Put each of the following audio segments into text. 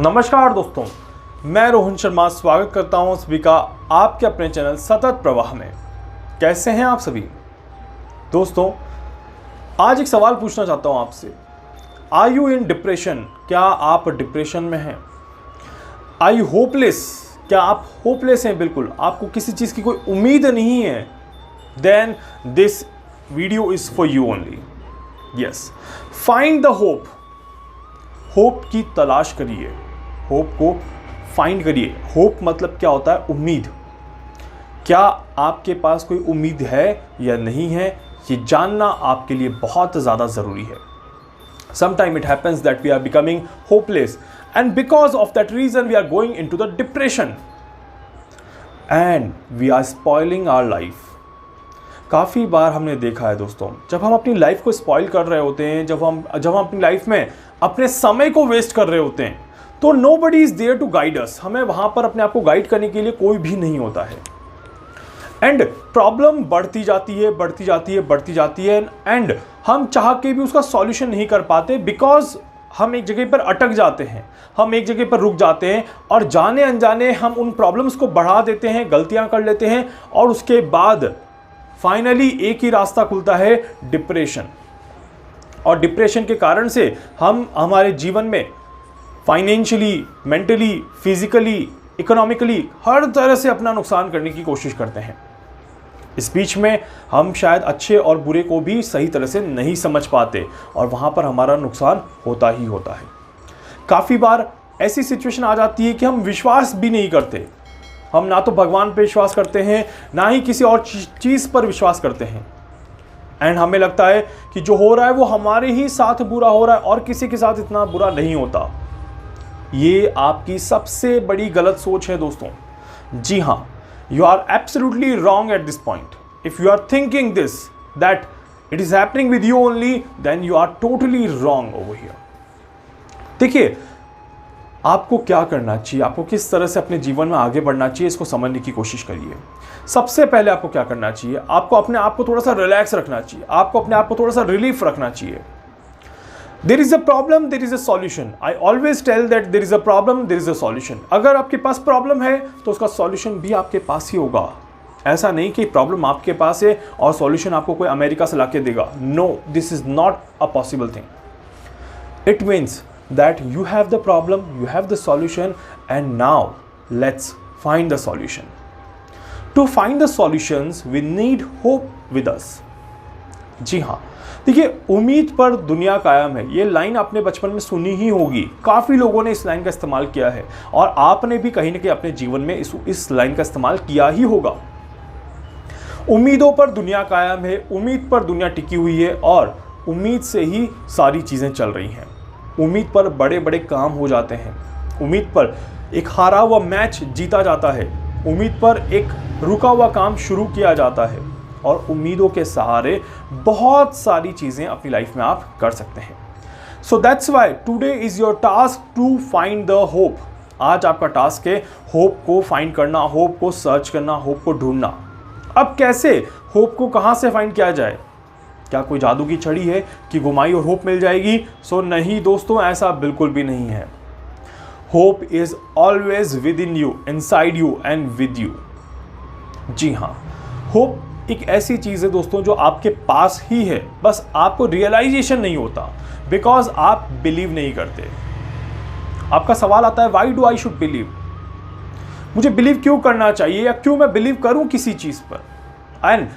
नमस्कार दोस्तों, मैं रोहन शर्मा स्वागत करता हूं सभी का आपके अपने चैनल सतत प्रवाह में। कैसे हैं आप सभी दोस्तों? आज एक सवाल पूछना चाहता हूं आपसे। Are you in depression? क्या आप डिप्रेशन में हैं? Are you hopeless? क्या आप होपलेस हैं? बिल्कुल आपको किसी चीज़ की कोई उम्मीद नहीं है? Then this video is for you only. Yes, find the hope. Hope की तलाश करिए, होप को फाइंड करिए। होप मतलब क्या होता है? उम्मीद। क्या आपके पास कोई उम्मीद है या नहीं है, ये जानना आपके लिए बहुत ज़्यादा ज़रूरी है। Sometime it happens that we are becoming hopeless and because of that reason we are going into the depression and we are spoiling our life। काफ़ी बार हमने देखा है दोस्तों, जब हम अपनी लाइफ को स्पॉइल कर रहे होते हैं, जब हम अपनी लाइफ में अपने समय को वेस्ट कर रहे होते हैं, तो nobody is there to guide us। हमें वहाँ पर अपने आप को गाइड करने के लिए कोई भी नहीं होता है एंड प्रॉब्लम बढ़ती जाती है एंड हम चाह के भी उसका सॉल्यूशन नहीं कर पाते बिकॉज हम एक जगह पर अटक जाते हैं, हम एक जगह पर रुक जाते हैं और जाने अनजाने हम उन प्रॉब्लम्स को बढ़ा देते हैं, गलतियां कर लेते हैं और उसके बाद फाइनली एक ही रास्ता खुलता है, डिप्रेशन। और डिप्रेशन के कारण से हम हमारे जीवन में फाइनेंशियली, मेंटली, फिजिकली, इकोनॉमिकली हर तरह से अपना नुकसान करने की कोशिश करते हैं। इस बीच में हम शायद अच्छे और बुरे को भी सही तरह से नहीं समझ पाते और वहाँ पर हमारा नुकसान होता ही होता है। काफ़ी बार ऐसी सिचुएशन आ जाती है कि हम विश्वास भी नहीं करते। हम ना तो भगवान पे विश्वास करते हैं, ना ही किसी और चीज़ पर विश्वास करते हैं एंड हमें लगता है कि जो हो रहा है वो हमारे ही साथ बुरा हो रहा है और किसी के साथ इतना बुरा नहीं होता। ये आपकी सबसे बड़ी गलत सोच है दोस्तों। जी हाँ, you are absolutely wrong at this point. If you are thinking this, that it is happening with you only, then you are totally wrong over here. देखिए, आपको क्या करना चाहिए, आपको किस तरह से अपने जीवन में आगे बढ़ना चाहिए, इसको समझने की कोशिश करिए। सबसे पहले आपको क्या करना चाहिए? आपको अपने आप को थोड़ा सा रिलैक्स रखना चाहिए, आपको अपने आप को थोड़ा सा रिलीफ रखना चाहिए। There is a problem, there is a solution. I always tell that there is a problem, there is a solution. अगर आपके पास प्रॉब्लम है तो उसका सॉल्यूशन भी आपके पास ही होगा। ऐसा नहीं कि प्रॉब्लम आपके पास है और सॉल्यूशन आपको कोई अमेरिका से लाके देगा। No, this is not a possible thing. It means that you have the problem, you have the solution, and now let's find the solution. To find the solutions, we need hope with us. जी हाँ, देखिए, उम्मीद पर दुनिया कायम है। ये line आपने बचपन में सुनी ही होगी। काफ़ी लोगों ने इस लाइन का इस्तेमाल किया है और आपने भी कहीं ना कहीं अपने जीवन में इस लाइन का इस्तेमाल किया ही होगा। उम्मीदों पर दुनिया कायम है, उम्मीद पर दुनिया टिकी हुई है और उम्मीद से ही सारी चीज़ें चल रही हैं। उम्मीद पर बड़े बड़े काम हो जाते हैं, उम्मीद पर एक हारा हुआ मैच जीता जाता है, उम्मीद पर एक रुका हुआ काम शुरू किया जाता है और उम्मीदों के सहारे बहुत सारी चीज़ें अपनी लाइफ में आप कर सकते हैं। So that's why today is your task to find the hope. आज आपका टास्क है होप को फाइंड करना, होप को सर्च करना, होप को ढूंढना। अब कैसे होप को कहाँ से फाइंड किया जाए? क्या कोई जादू की छड़ी है कि घुमाई और होप मिल जाएगी? सो नहीं दोस्तों, ऐसा बिल्कुल भी नहीं है। Hope is always within you, inside you and with you. जी हाँ, होप एक ऐसी चीज़ है दोस्तों जो आपके पास ही है, बस आपको रियलाइजेशन नहीं होता बिकॉज आप बिलीव नहीं करते। आपका सवाल आता है, why do I should believe? मुझे बिलीव क्यों करना चाहिए या क्यों मैं बिलीव करूं किसी चीज़ पर? एंड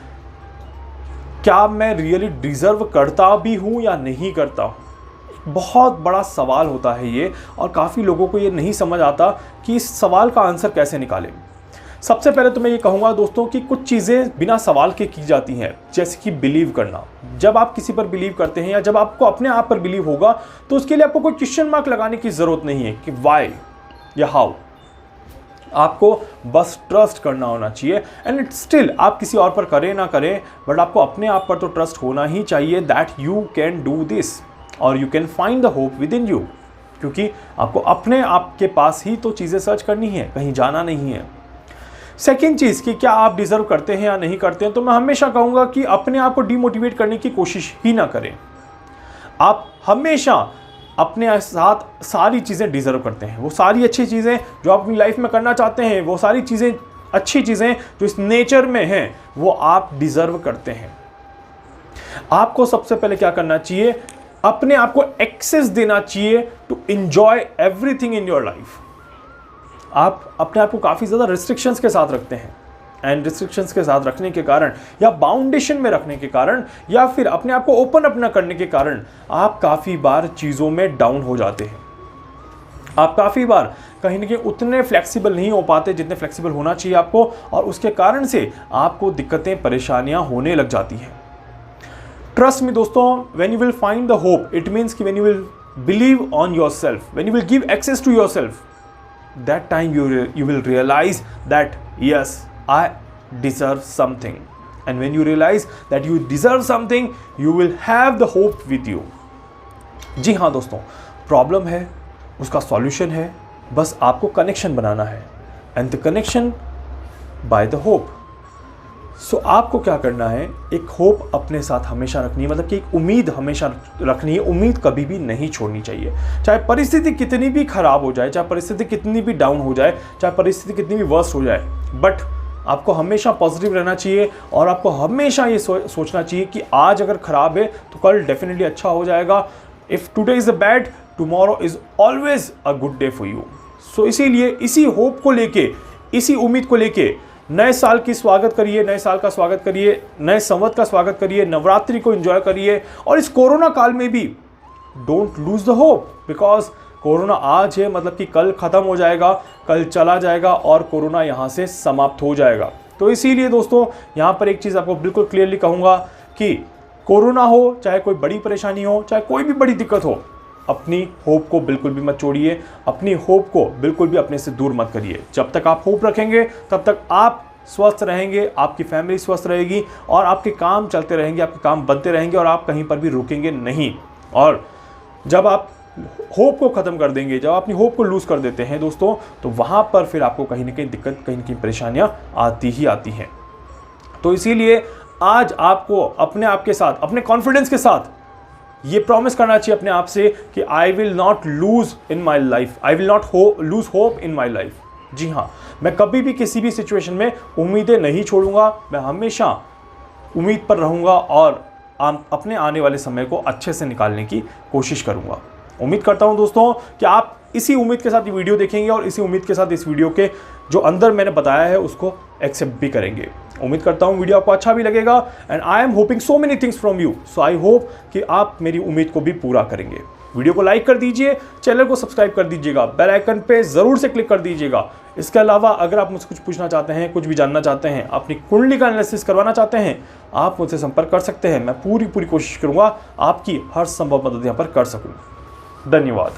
क्या मैं रियली डिजर्व करता भी हूं या नहीं करता हूं? बहुत बड़ा सवाल होता है ये और काफ़ी लोगों को ये नहीं समझ आता कि इस सवाल का आंसर कैसे निकालें। सबसे पहले तो मैं ये कहूँगा दोस्तों कि कुछ चीज़ें बिना सवाल के की जाती हैं, जैसे कि बिलीव करना। जब आप किसी पर बिलीव करते हैं या जब आपको अपने आप पर बिलीव होगा तो उसके लिए आपको कोई क्वेश्चन मार्क लगाने की ज़रूरत नहीं है कि वाई या हाउ। आपको बस ट्रस्ट करना होना चाहिए एंड इट स्टिल आप किसी और पर करें ना करें, बट आपको अपने आप पर तो ट्रस्ट होना ही चाहिए that you can do this और you can find the hope within you. क्योंकि आपको अपने आप के पास ही तो चीज़ें सर्च करनी है, कहीं जाना नहीं है। सेकेंड चीज़ कि क्या आप डिज़र्व करते हैं या नहीं करते हैं, तो मैं हमेशा कहूँगा कि अपने आप को डीमोटिवेट करने की कोशिश ही ना करें। आप हमेशा अपने साथ सारी चीज़ें डिज़र्व करते हैं। वो सारी अच्छी चीज़ें जो आप अपनी लाइफ में करना चाहते हैं, वो सारी चीज़ें, अच्छी चीज़ें जो इस नेचर में हैं, वो आप डिज़र्व करते हैं। आपको सबसे पहले क्या करना चाहिए, अपने आप को एक्सेस देना चाहिए to enjoy everything in your life. आप अपने आप को काफ़ी ज़्यादा रिस्ट्रिक्शंस के साथ रखते हैं, एंड रिस्ट्रिक्शंस के साथ रखने के कारण या बाउंडेशन में रखने के कारण या फिर अपने आप को ओपन अप न करने के कारण आप काफ़ी बार चीज़ों में डाउन हो जाते हैं। आप काफ़ी बार कहीं ना कहीं उतने फ्लेक्सिबल नहीं हो पाते जितने फ्लेक्सिबल होना चाहिए आपको, और उसके कारण से आपको दिक्कतें, परेशानियां होने लग जाती हैं। ट्रस्ट में दोस्तों, when you will find the hope, it means कि when you will believe on your when you will give access to yourself, that time you will realize that yes, I deserve something. And when you realize that you deserve something, you will have the hope with you. जी हाँ दोस्तों, problem है, उसका solution है, बस आपको connection बनाना है, and the connection by the hope. So आपको क्या करना है, एक होप अपने साथ हमेशा रखनी है, मतलब कि एक उम्मीद हमेशा रखनी है। उम्मीद कभी भी नहीं छोड़नी चाहिए, चाहे परिस्थिति कितनी भी खराब हो जाए, चाहे परिस्थिति कितनी भी डाउन हो जाए, चाहे परिस्थिति कितनी भी वर्स्ट हो जाए, बट आपको हमेशा पॉजिटिव रहना चाहिए और आपको हमेशा ये सोचना चाहिए कि आज अगर ख़राब है तो कल डेफिनेटली अच्छा हो जाएगा। If today is a bad, tomorrow is always a good day for you. So इसीलिए इसी होप को लेके, इसी उम्मीद को लेके नए साल की स्वागत करिए, नए साल का स्वागत करिए, नए संवत का स्वागत करिए, नवरात्रि को एंजॉय करिए, और इस कोरोना काल में भी don't lose the hope, because corona आज है, मतलब कि कल ख़त्म हो जाएगा, कल चला जाएगा और कोरोना यहाँ से समाप्त हो जाएगा। तो इसीलिए दोस्तों, यहाँ पर एक चीज़ आपको बिल्कुल क्लियरली कहूँगा कि कोरोना हो, चाहे कोई बड़ी परेशानी हो, चाहे कोई भी बड़ी दिक्कत हो, अपनी होप को बिल्कुल भी मत छोड़िए, अपनी होप को बिल्कुल भी अपने से दूर मत करिए। जब तक आप होप रखेंगे तब तक आप स्वस्थ रहेंगे, आपकी फैमिली स्वस्थ रहेगी और आपके काम चलते रहेंगे, आपके काम बनते रहेंगे और आप कहीं पर भी रुकेंगे नहीं। और जब आप होप को ख़त्म कर देंगे, जब अपनी होप को लूज़ कर देते हैं दोस्तों, तो वहाँ पर फिर आपको कहीं ना कहीं दिक्कत, कहीं ना कहीं परेशानियाँ आती ही आती हैं। तो इसीलिए आज आपको अपने आप के साथ, अपने कॉन्फिडेंस के साथ ये प्रॉमिस करना चाहिए अपने आप से कि I will not lose in my life, I will not lose hope in my life. जी हाँ, मैं कभी भी किसी भी सिचुएशन में उम्मीदें नहीं छोड़ूंगा, मैं हमेशा उम्मीद पर रहूंगा और अपने आने वाले समय को अच्छे से निकालने की कोशिश करूंगा। उम्मीद करता हूं दोस्तों कि आप इसी उम्मीद के साथ ये वीडियो देखेंगे और इसी उम्मीद के साथ इस वीडियो के जो अंदर मैंने बताया है उसको एक्सेप्ट भी करेंगे। उम्मीद करता हूँ वीडियो आपको अच्छा भी लगेगा, and I am hoping so many things from you. So I hope कि आप मेरी उम्मीद को भी पूरा करेंगे। वीडियो को लाइक कर दीजिए, चैनल को सब्सक्राइब कर दीजिएगा, बेल आइकन पे ज़रूर से क्लिक कर दीजिएगा। इसके अलावा अगर आप मुझसे कुछ पूछना चाहते हैं, कुछ भी जानना चाहते हैं, अपनी कुंडली का एनालिसिस करवाना चाहते हैं, आप मुझसे संपर्क कर सकते हैं। मैं पूरी कोशिश करूँगा आपकी हर संभव मदद यहाँ पर कर सकूँ। धन्यवाद।